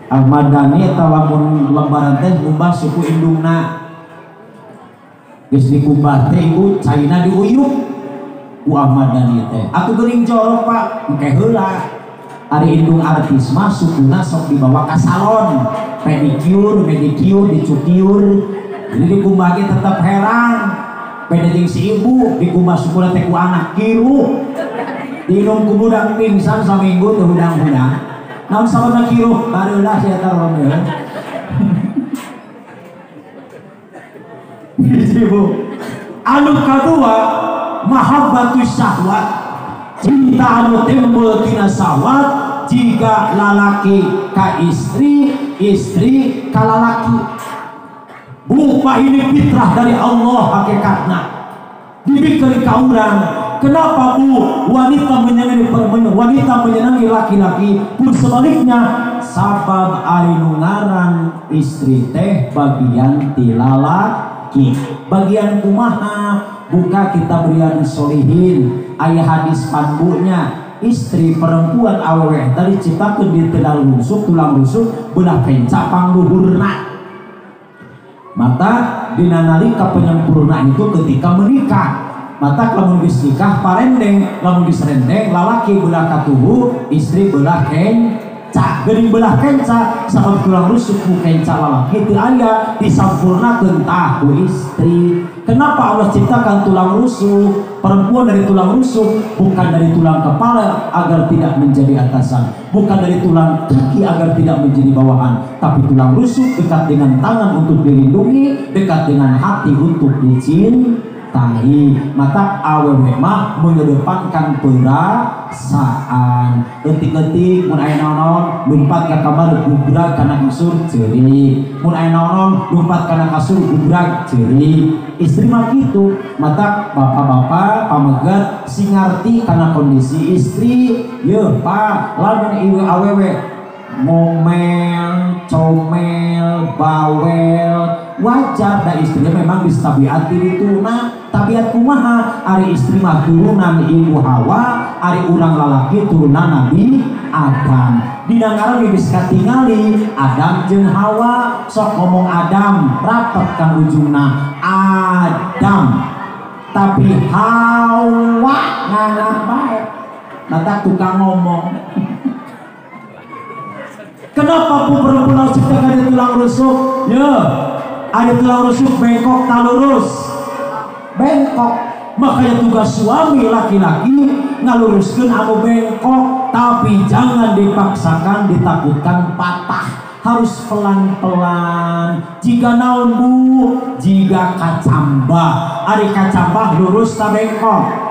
Ahmad Dhani eta lamun lebaran teh kumbah suku indungna. Geus dikumbah teh ibu caina diuyup. ku Ahmad Dhani teh atuh geuning jorok Pak engke heula ari indung artis mah sukuna sok dibawa ka salon pedicure dicukur jadi dikumbah ge tetep heran beda jeung si ibu dikumbah sukuna teh ku anak kiru diinum ku budak pingsan saminggu teh hudang-hudang naon sababna kiru barulah sia eta Romeo ibu anu kadua mahabbatus syahwat cinta anu timbul tina syahwat jika lalaki ka istri ka lalaki bupa ini fitrah dari Allah hakikatna dibikeun ka urang kenapa Bu wanita menyenangi laki-laki pun sebaliknya sabab ari nu ngaran istri teh bagian ti lalaki bagian kumaha buka kita berian solihin ayah hadis panbunya istri perempuan awewe tadi ciptakeun di tulang rusuk belah kenca pangluhurna mata dina nalika penyempurna itu ketika menikah mata lamun geus nikah parendeng lamun geus rendeng lalaki belah katubuh istri belah kenca geuning belah kenca sabab tulang rusuk ku kenca lalaki teu aya disampurnakeun tah ku istri. Kenapa Allah ciptakan tulang rusuk perempuan dari tulang rusuk bukan dari tulang kepala agar tidak menjadi atasan bukan dari tulang kaki agar tidak menjadi bawahan tapi tulang rusuk dekat dengan tangan untuk dilindungi dekat dengan hati untuk dicintai mata awewe mah mengedepankan perasaan ketik-ketik mun aya naon lumpat ka kamar gubrak kana kasur ceurik mun aya naon lumpat kana kasur gubrak ceurik istri mah gitu mata bapak-bapak pamegat sing ngarti karena kondisi istri yeuh Pak lamun ieu awewe ngomel comel bawel wajar da istrinya memang distabiati dituna tabiat kumaha ari istri mah turunan ibu Hawa ari urang lalaki turunan Nabi Adam dina ngaran geus katingali Adam jeung Hawa sok ngomong Adam rapet kan ujungna Adam tapi Hawa ngalah bae nata tukang ngomong kenapa Bu perempuan ciptakan ada tulang rusuk ya ada tulang rusuk bengkok tak lurus bengkok makanya tugas suami laki-laki ngaluruskeun anu bengkok tapi jangan dipaksakan ditakutkan patah harus pelan-pelan jika naon Bu jika kacambah ari kacambah lurus tak bengkok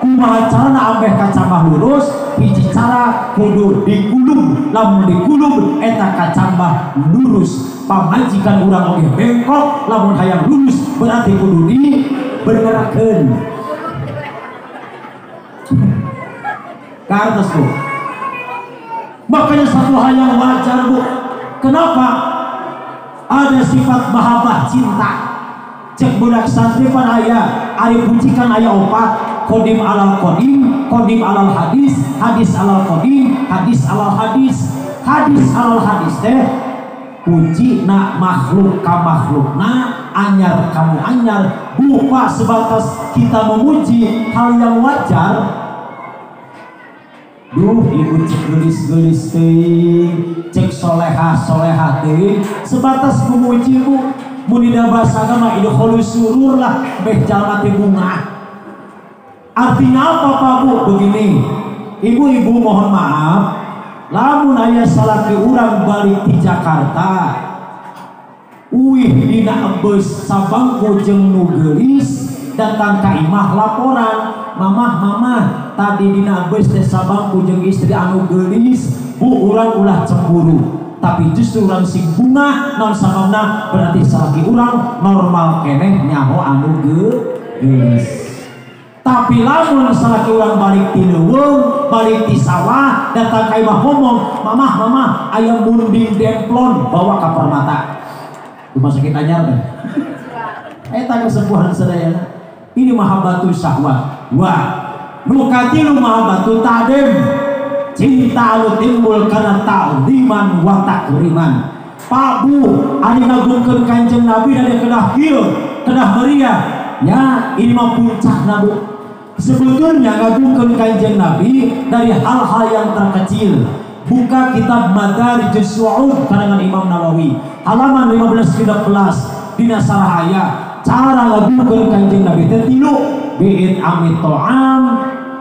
kumaha carana ambeh kacambah lurus hiji cara kudu dikulum lamun dikulum eta kacambah lurus pamajikan urang oge bengkok lamun hayang lurus berarti kudu dibergerakeun ka atas Bu makanya satu hal yang wajar Bu kenapa ada sifat mahabbah cinta cek budak santri pan aya ari pujikan aya opat kodim alal kodim kodim alal hadis hadis alal kodim hadis alal hadis hadis alal hadis teh puji na makhluk ka makhlukna anyar kamu anyar bupa sebatas kita memuji hal yang wajar duh ibu cek gelis-gelis teuing cek solehah teuing sebatas memuji Bu munida bahasa agama idkhulu surur lah beh jalma teh bunga artinya apa Pak Bu begini ibu-ibu mohon maaf lamun aya salaki urang balik di Jakarta uih dina beus sabangku jeung nu geulis datang ka imah laporan mamah tadi dina beus teh sabangku jeung istri anu geulis Bu urang ulah cemburu tapi justru urang sing bunga non sababna berarti salaki urang normal keneh nyaho anu geulis tapi lamun salaki urang balik ti leuweung balik ti sawah datang ka imah ngomong mamah aya munding demplon bawa ka permata rumah sakit anyar teh eta kesembuhan sadayana ini mahabbatus syahwat wah nu katilu mahabbatul ta'dim cinta anu timbul karena ta'ziman wa takriman Pak Bu anu ngagungkeun Kanjeng Nabi dan kedah kieu kedah meriah ya ini mah puncakna Bu Sebetulnya ngagungkeun Kanjeng Nabi dari hal-hal yang terkecil. Buka kitab Madarijus Su'ud karangan Imam Nawawi halaman 15-16 dina sarahaya cara ngagungkeun Kanjeng Nabi teh tilu: bi'in amit ta'am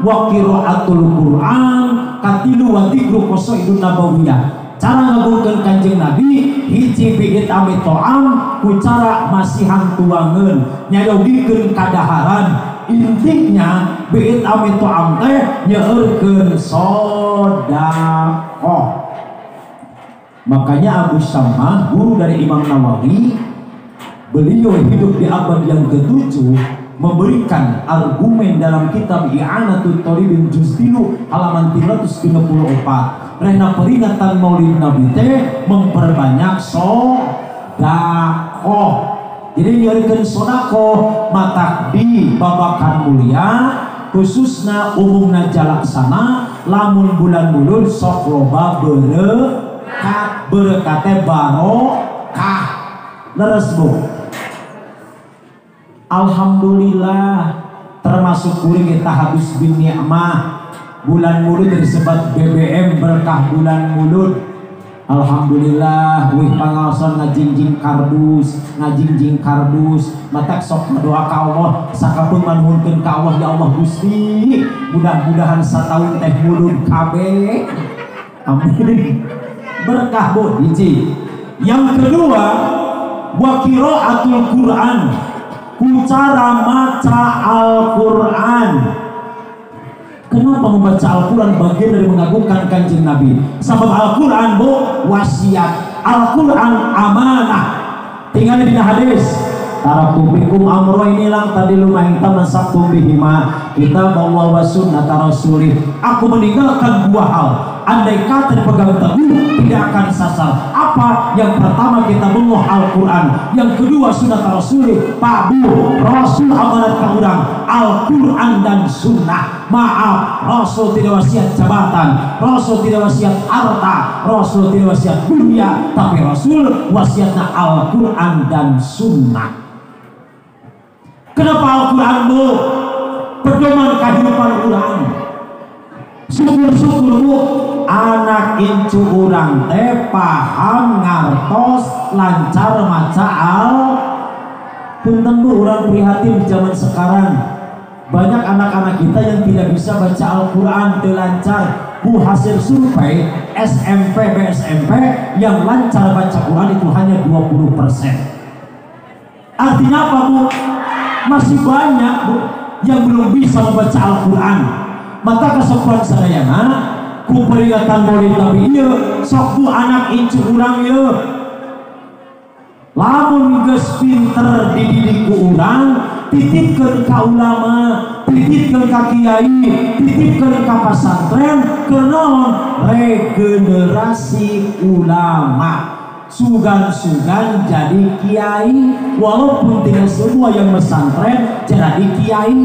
wa qiraatul Qur'an, katilu wa dzikru qasaidun nabawiyah. Cara ngagungkeun Kanjeng Nabi hiji bi'in amit ta'am ku cara masihan tuangeun nyadogikeun kadaharan. Intinya bi'in amit ta'am teh nyeurkeun sedekah. Makanya Abu Syamah, guru dari Imam Nawawi, beliau hidup di abad yang ke-7, memberikan argumen dalam kitab I'anatul Thalibin juz 3 halaman 334. Rena peringatan Maulid Nabi teh memperbanyak sedekah. Jadi nyarikeun sedekah matak di babakan mulia khususna umumna jalaksana lamun bulan mulud sok loba berkat barokah. Leres Bu. Alhamdulillah termasuk kuring kita habis bin ni'mah bulan mulud disebut BBM berkah bulan mulud. Alhamdulillah wih pangaosan ngajingjing kardus matak sok doa ka Allah sakapeung manuhunkeun ka Allah, ya Allah Gusti mudah-mudahan satahun teh mulud kabeh amin berkah Bu hiji. Yang kedua wa qiraatul Qur'an, ku cara maca Al-Qur'an. Kenapa membaca Al-Quran bagian dari mengagungkan Kanjeng Nabi? Sebab Al-Quran Bu wasiat, Al-Quran amanah. Tinggal di hadis taraktu bikum amroini lang tadi lumahin tamasaktum bihima kitab Allah wa sunnah rasulih. Aku meninggalkan dua hal, andai kata dipegang teguh tidak akan sasar. Apa? Yang pertama kita menguh Al-Quran, yang kedua sunnah rasulih. Pak Bu, Rasul amanat ka urang Al-Quran dan sunnah. Maaf, Rasul tidak wasiat jabatan, Rasul tidak wasiat harta, Rasul tidak wasiat dunia, tapi Rasul wasiatnya Al-Quran dan sunnah. Kenapa Al-Quran Bu? Pedoman kehidupan urang. Syukur-syukur Bu, anak incu urang teh paham ngartos lancar maca Punten Bu, urang prihatin di zaman sekarang. Banyak anak-anak kita yang tidak bisa baca Al-Quran lancar. Bu, hasil survei SMP, BSMP yang lancar baca Quran itu hanya 20%. Artinya apa Bu? Masih banyak Bu yang belum bisa membaca Al-Quran. Maka kesopan sadayana ku peringatan Maulid Nabi ieu sok Bu anak incu urang ieu lamun geus pinter dididik ku urang, titipkeun ka ulama, titipkeun ka kiai, titipkeun ka pasantren, kenaon regenerasi ulama. Sugan-sugan jadi kiai, walaupun tidak semua yang pesantren jadi kiai.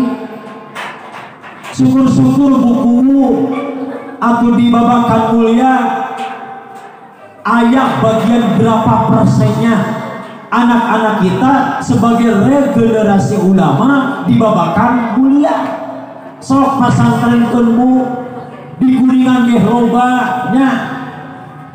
Syukur-syukur buku atau di babakan mulia ayat bagian berapa persennya anak-anak kita sebagai regenerasi ulama di babakan mulia. Sok pasantren Bu di Kuningan ge lobanya,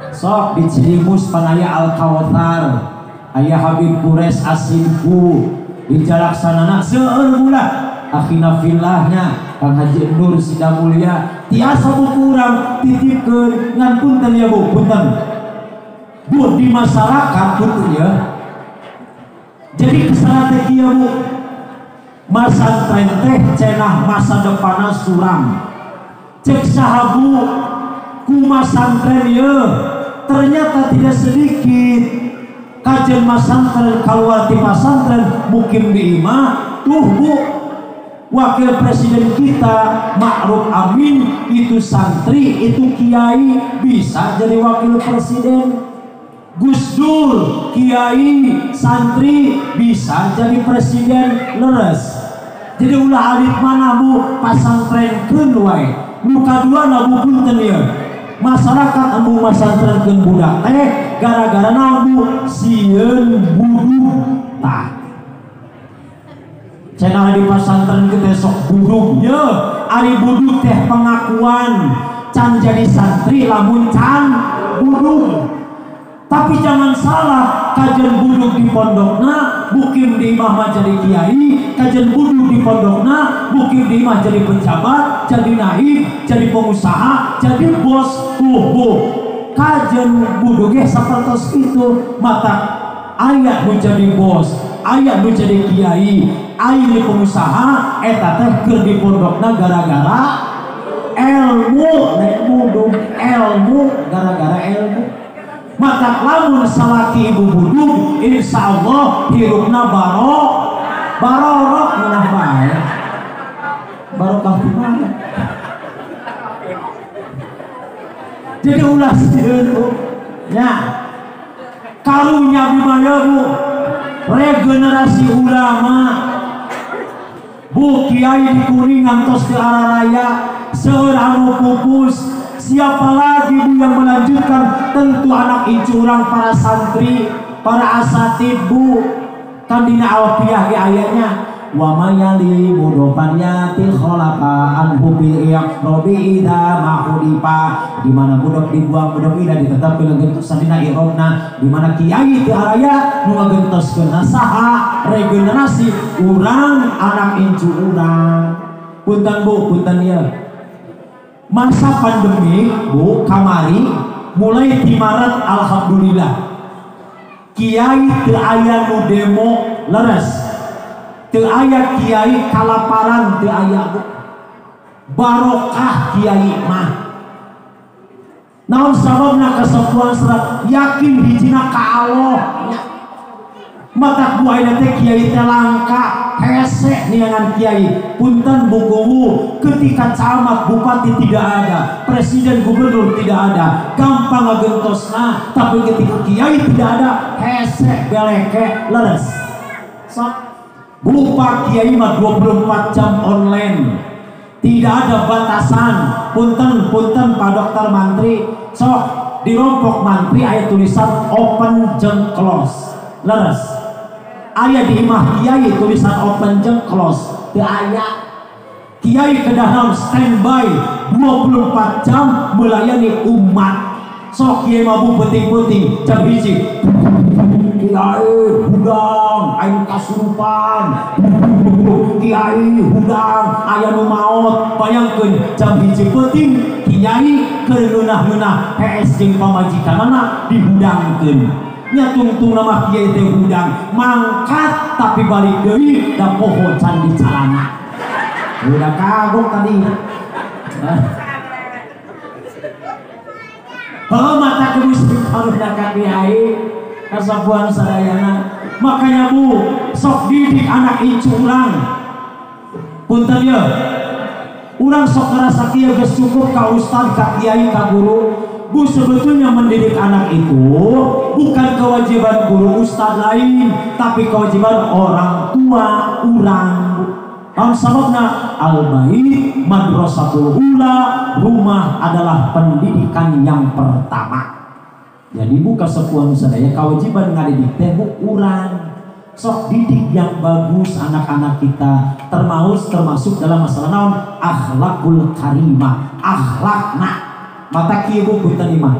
sok di Cilimus panaya Al-Kawthar aya Habib Qures Asimku di Jalaksanana seueur bulan akhina fillahnya Kang Haji Nur Sida Mulia tiasa buku urang titipkeun ngan punten ya Bu, punten Bu di masyarakat punten ya. Jadi strategi ya Bu, masantren teh cenah masa depanna suram. Cek saha Bu ku masantren ya ternyata tidak sedikit kajian masantren keluar di pasantren mukim di imah tuh Bu. Wakil presiden kita Ma'ruf Amin itu santri, itu kiai, bisa jadi wakil presiden. Gus Dur kiai, santri, bisa jadi presiden. Leres. Jadi ulah alit mana Bu pasantrenkeun wae. Nu kaduana Bu punten ieu. Masyarakat anu masantrenkeun budak teh gara-gara naon Bu? Sieun budu tah. Cenah di pasantren kita sok buduk ya, ari buduk teh pengakuan can jadi santri lamun can buduk. Tapi jangan salah, kajian buduk di pondokna bukim di imah jadi kiai, kajian buduk di pondokna bukim di imah jadi pejabat, jadi naib, jadi pengusaha, jadi bos. Kajian buduknya seperti itu. Mata ayat nu jadi bos, ayat nu jadi kiai, ayat di pengusaha, eta teh keur di pondokna gara-gara ilmu. Nek buduk ilmu gara-gara ilmu. Maka lamun salaki ibu buduk, insya Allah hirupna barokah menah bae. Barokah di mana? Jadi ulah itu, ya karunya bimaya bu, regenerasi ulama, bu kiai di Kuningan tos ke arah raya, seorang pupus. Siapa lagi bu yang melanjutkan? Tentu anak incurang para santri, para asatid bu. Kan dina alfiyah ge ayatnya wa mayali mudopan yatil kholaqa anhu bil iqrobi idha mahudipa. Dimana budok dibuang budok ida ditetap bila gentusan dina irobna. Dimana kiai di araya nu ngagentoskeun saha regenerasi urang anak incu urang. Punten bu, punten ya. Masa pandemi bu kamari mulai di Maret alhamdulillah kiai teu aya nu demo leres, teu aya kiai kalaparan, teu aya bu. Barokah kiai mah naon sababna kasepuan serat yakin hijina ka Allah. Mata bu ayeuna teh kiai teh langka hese niangan kiai. Punten bukumu, ketika camat bupati tidak ada, presiden gubernur tidak ada, gampang ngagentosna. Tapi ketika kiai tidak ada, hese beleke leres. Bupa kiai mah 24 jam online, tidak ada batasan. Punten Pak Dokter Mantri, sok di rompok mantri aya tulisan open jeung close leres. Aya di imah kiai tulisan open jeung close, teu aya. Kiai kedah naon standby 24 jam melayani umat. Sok kiai mah penting-penting jam hiji kiai hudang aing kasurupan, kiai hudang aya nu maot. Bayangkeun jam hiji penting kiai keur ngeunah-ngeunah hees jeung pamajikanana dihudangkeun. Nya tungtung nama kiai teh hudang mangkat tapi balik deui da poho can di calana. Udah kagok tadi. Kalau mata kemis harusnya ka kiai kasapuan sadayana. Makanya bu sok didik anak incu urang. Punten ya. Urang sok ngarasa kieu geus cukup ka ustad, ka kiai, ka guru. Bu, sebetulnya mendidik anak itu bukan kewajiban guru ustadz lain, tapi kewajiban orang tua urang. Kalau sababna al-bait madrasatul ula, rumah adalah pendidikan yang pertama. Jadi bukan sepuan sadaya kewajiban ngadidik teh bu urang. Sok didik yang bagus anak-anak kita, termasuk dalam masalah naon akhlakul karimah, akhlakna. Mata kieu bu punten imah.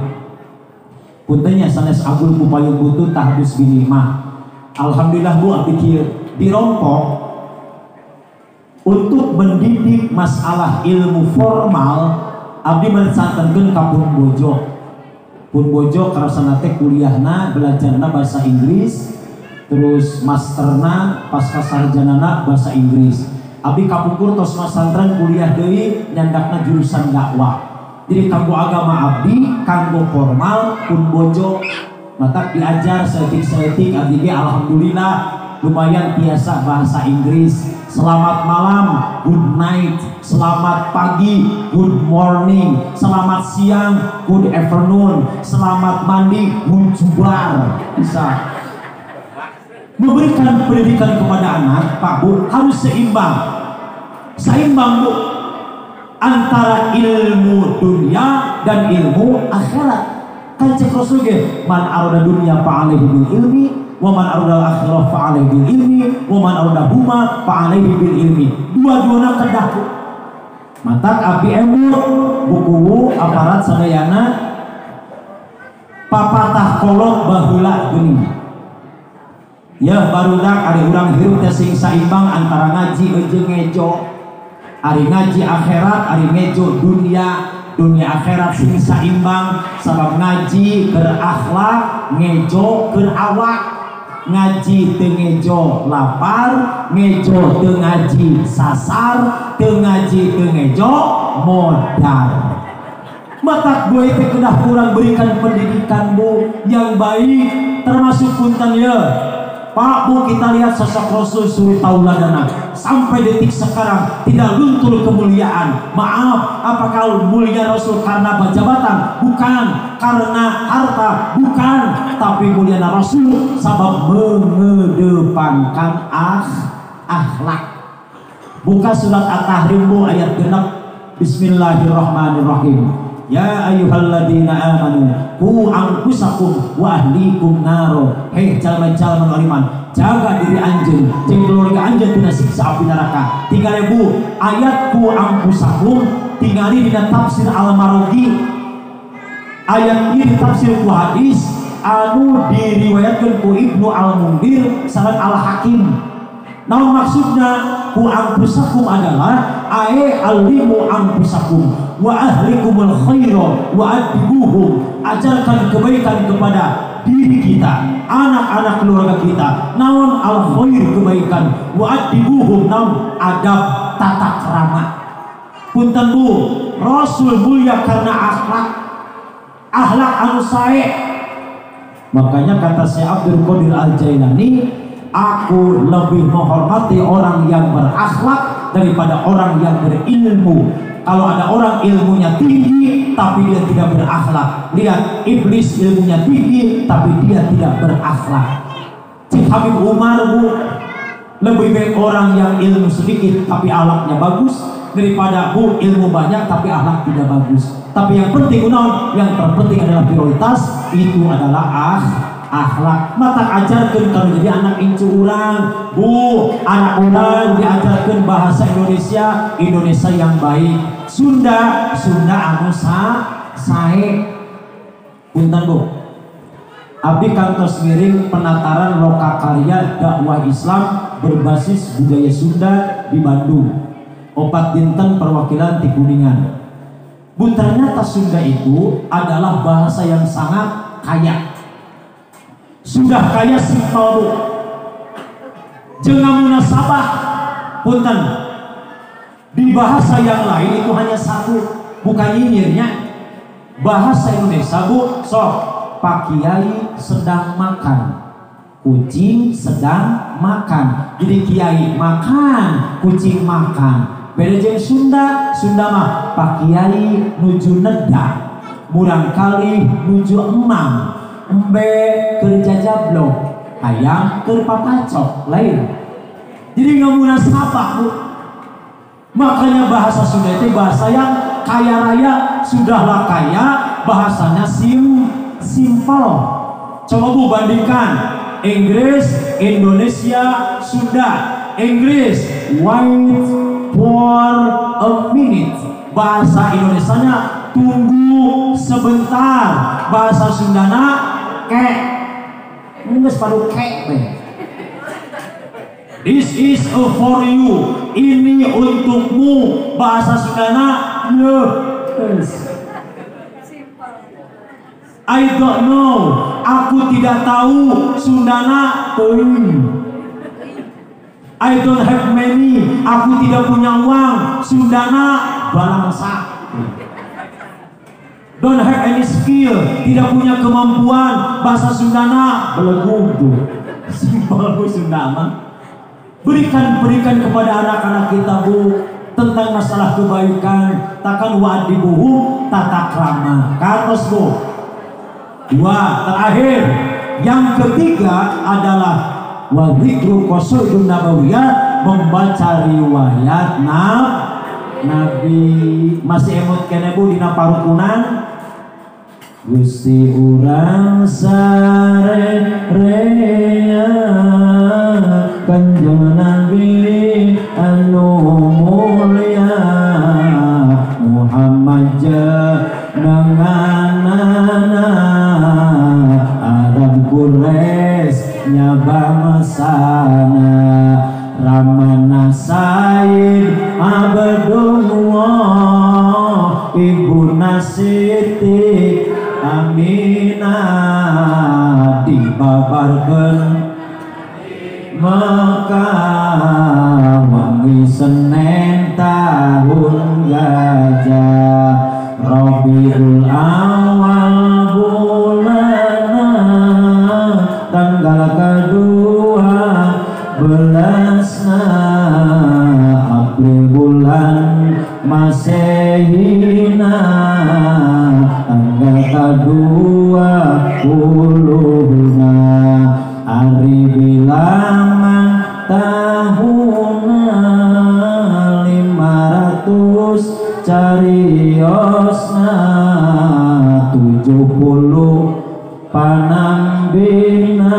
Puntennya sanes abul pupayung butut tahdus bini imah. Alhamdulillah bu abdi kieu dirompok untuk mendidik masalah ilmu formal. Abdi mencantenkeun ka Pun Bojo. Pun Bojo karasana teh kuliahna belajarna bahasa Inggris, terus masterna pasca sarjanana bahasa Inggris. Abdi kapungkur tos masantren kuliah deui nyandakna jurusan dakwah. Jadi kanggo agama abdi, kanggo formal Pun Bojo mata diajar seetik abdi alhamdulillah lumayan biasa bahasa Inggris. Selamat malam, good night. Selamat pagi, good morning. Selamat siang, good afternoon. Selamat mandi, good jubar. Bisa memberikan pendidikan kepada anak, Pak Bu, harus seimbang Bu, antara ilmu dunia dan ilmu akhirat. Kan cek Rasul ge, man arada dunia fa'alaihi bil ilmi wa man aradal akhirah fa alaihi bil ilmi wa man aradahuma fa alaihi bil ilmi. Dua-duana kedah matak api emu buku aparat sadayana papatah kolot baheula geuning. Ya barudak ari urang hirup teh sing saimbang antara ngaji jeung ngejo. Ari ngaji akhirat, ari ngejo dunia akhirat sing saimbang. Sabab ngaji keur akhlak, ngejo keur awak. Ngaji teu ngejo lapar, ngejo teu ngaji sasar, teu ngaji teu ngejo modal. Matak dua itu kedah kurang berikan pendidikan Bu yang baik, termasuk punten ya Pak Bu, kita lihat sosok Rasul suri tauladana sampai detik sekarang tidak luntur kemuliaan. Maaf, apakah mulia Rasul karena jabatan? Bukan. Karena harta? Bukan. Tapi mulia Rasul sabab mengedepankan akhlak. Buka surat At-Tahrim Bu ayat 6. Bismillahirrahmanirrahim. Ya ayyuhalladzina amanu qu anfusakum wa ahlikum naro. Hei jalma-jalma iman, jaga diri anjeun jeung keluarga anjeun tina siksa api neraka. 3000 ayat qu anfusakum tingali dina tafsir Al-Maraghi. Ayat ini tafsir ku hadis anu diriwayatkeun ku Ibnu Al-Mundhir sareng Al-Hakim. Namun maksudnya ku anfusakum adalah alimu anfusakum wa ahlikumul khaira wa adibuhum. Ajarkan kebaikan kepada diri kita, anak-anak keluarga kita. Namun al khair kebaikan, wa adibuhum namun adab tata krama. Punten Bu, Rasul mulia karena akhlak anu sae. Makanya kata Syekh Abdul Qadir Al-Jailani, aku lebih menghormati orang yang berakhlak daripada orang yang berilmu. Kalau ada orang ilmunya tinggi tapi dia tidak berakhlak, lihat iblis ilmunya tinggi tapi dia tidak berakhlak. Cik Habib Umar Bu, lebih baik orang yang ilmu sedikit tapi akhlaknya bagus daripada Bu ilmu banyak tapi akhlak tidak bagus. Tapi yang penting yang terpenting adalah prioritas itu adalah akhlak. Mata ajarkan kalau jadi anak incu urang Bu, anak urang diajarkan bahasa Indonesia yang baik. Sunda anu sae. Punten Bu, abdi kantos ngiring penataran lokakarya dakwah Islam berbasis budaya Sunda di Bandung. Opat dinten perwakilan di Kuningan. Bu, ternyata Sunda itu adalah bahasa yang sangat kaya. Sudah kaya simpel Bu, jeung munasabah. Punten, di bahasa yang lain itu hanya satu, bukan nyinyirnya. Bahasa Indonesia Bu, sok Pak Kiai sedang makan, kucing sedang makan. Jadi Kiai makan, kucing makan. Beda jeung Sunda mah Pak Kiai nuju neda, murang kali nuju emang, embe kerja jablok, ayam keur papacok lain. Jadi nggak munasabah Bu. Makanya bahasa Sunda itu bahasa yang kaya raya. Sudahlah kaya, bahasanya simpel. Coba Bu bandingkan Inggris, Indonesia, Sunda. Inggris wait for a minute, bahasa Indonesianya tunggu sebentar, bahasa Sundana kek nges paru kek. This is for you, ini untukmu, bahasa Sundana yes. I don't know, aku tidak tahu, Sundana I don't have money, aku tidak punya uang, Sundana balangsa. Don't have any skill, tidak punya kemampuan, bahasa Sundana belegu. Simpel Bu Sunda mah. Berikan kepada anak-anak kita Bu tentang masalah kebaikan. Takkan wadibuhu tata krama. Katos Bu. 2 terakhir. Yang ketiga adalah wa dzikru qasaidun nabawiyah, membaca riwayat Nabi. Masih emot kene Bu dina parukunan Gusti urang sarerea Kanjeng Nabi anu mulia Muhammad jenenganana Arab Quraisy nya bangsana Ramana Said Abdullah Ibuna Siti Aminah dibabarkeun Mekah wangi Senen tahun gajah Rabiul Awal bulan tanggal kedua belasna April bulan Masehina tanggal kedua puluhna hari bilangan tahunna 500 cariosna 70 panambina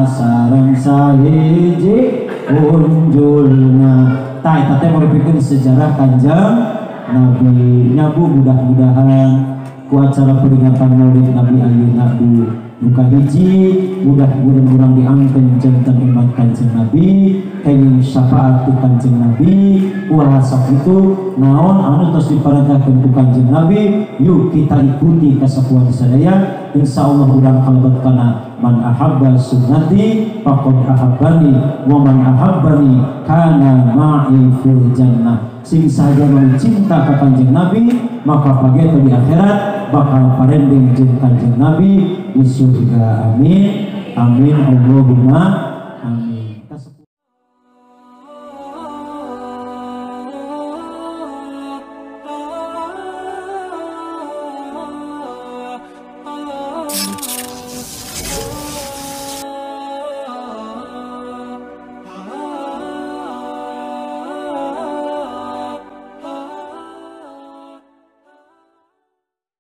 sareng sahiji unjulna tak eta teh merupakan sejarah Kanjeng Nabi nyabu mudah-mudahan ku acara peringatan Maulid Nabi ayeuna buka hiji mudah-mudahan urang diangkeun janten umat Kanjeng Nabi kenging syafaat ku Kanjeng Nabi ulah sakitu naon anu tos diparentahkeun ku Kanjeng Nabi yuk kita ikuti kasapuan sadaya insyaallah urang kalebet kana man ahabba sunnati faqad ahabbani wa man ahabbani kana ma'i fil jannah sing saja mencinta ka Kanjeng Nabi maka pageta di akhirat bakal parendeng jeung Kanjeng Nabi di surga amin amin Allahumma